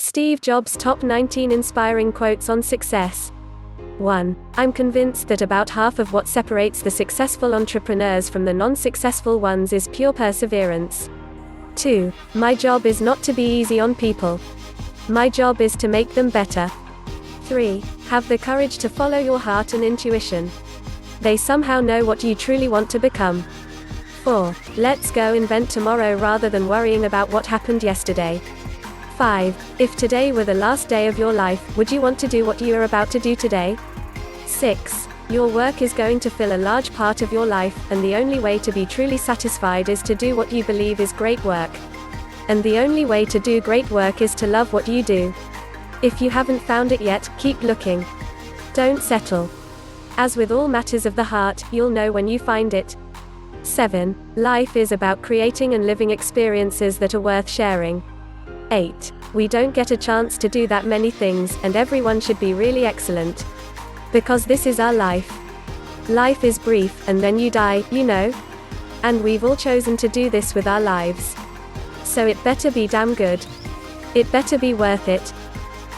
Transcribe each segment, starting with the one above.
Steve Jobs' top 19 inspiring quotes on success. 1. I'm convinced that about half of what separates the successful entrepreneurs from the non-successful ones is pure perseverance. 2. My job is not to be easy on people. My job is to make them better. 3. Have the courage to follow your heart and intuition. They somehow know what you truly want to become. 4. Let's go invent tomorrow rather than worrying about what happened yesterday. 5. If today were the last day of your life, would you want to do what you are about to do today? 6. Your work is going to fill a large part of your life, and the only way to be truly satisfied is to do what you believe is great work. And the only way to do great work is to love what you do. If you haven't found it yet, keep looking. Don't settle. As with all matters of the heart, you'll know when you find it. 7. Life is about creating and living experiences that are worth sharing. 8. We don't get a chance to do that many things, and everyone should be really excellent. Because this is our life. Life is brief, and then you die, you know? And we've all chosen to do this with our lives. So it better be damn good. It better be worth it.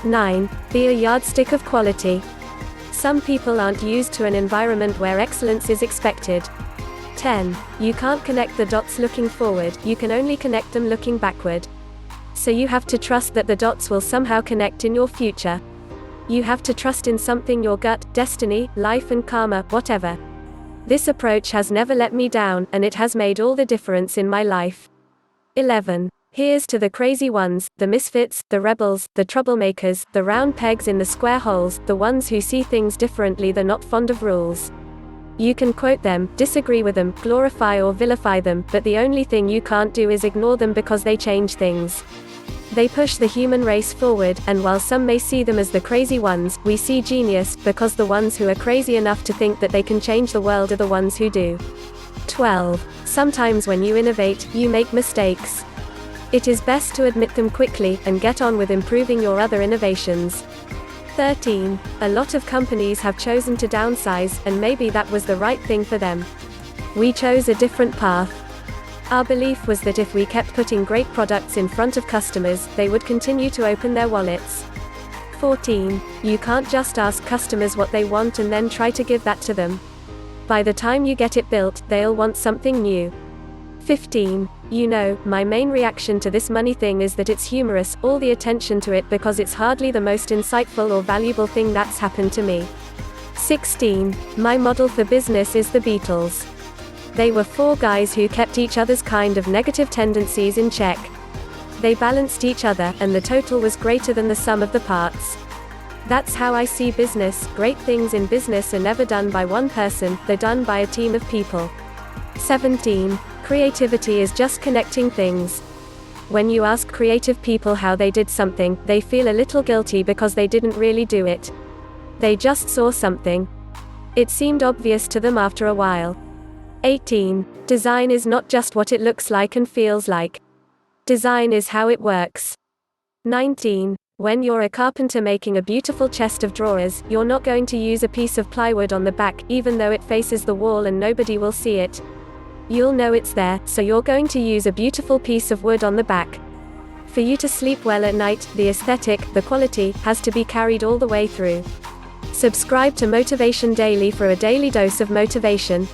9. Be a yardstick of quality. Some people aren't used to an environment where excellence is expected. 10. You can't connect the dots looking forward, you can only connect them looking backward. So you have to trust that the dots will somehow connect in your future. You have to trust in something, your gut, destiny, life and karma, whatever. This approach has never let me down, and it has made all the difference in my life. 11. Here's to the crazy ones, the misfits, the rebels, the troublemakers, the round pegs in the square holes, the ones who see things differently, they're not fond of rules. You can quote them, disagree with them, glorify or vilify them, but the only thing you can't do is ignore them because they change things. They push the human race forward, and while some may see them as the crazy ones, we see genius, because the ones who are crazy enough to think that they can change the world are the ones who do. 12. Sometimes when you innovate, you make mistakes. It is best to admit them quickly, and get on with improving your other innovations. 13. A lot of companies have chosen to downsize, and maybe that was the right thing for them. We chose a different path. Our belief was that if we kept putting great products in front of customers, they would continue to open their wallets. 14. You can't just ask customers what they want and then try to give that to them. By the time you get it built, they'll want something new. 15. You know, my main reaction to this money thing is that it's humorous, all the attention to it, because it's hardly the most insightful or valuable thing that's happened to me. 16. My model for business is the Beatles. They were 4 guys who kept each other's kind of negative tendencies in check. They balanced each other, and the total was greater than the sum of the parts. That's how I see business. Great things in business are never done by one person, they're done by a team of people. 17. Creativity is just connecting things. When you ask creative people how they did something, they feel a little guilty because they didn't really do it. They just saw something. It seemed obvious to them after a while. 18. Design is not just what it looks like and feels like. Design is how it works. 19. When you're a carpenter making a beautiful chest of drawers, you're not going to use a piece of plywood on the back, even though it faces the wall and nobody will see it. You'll know it's there, so you're going to use a beautiful piece of wood on the back. For you to sleep well at night, the aesthetic, the quality, has to be carried all the way through. Subscribe to Motivation Daily for a daily dose of motivation.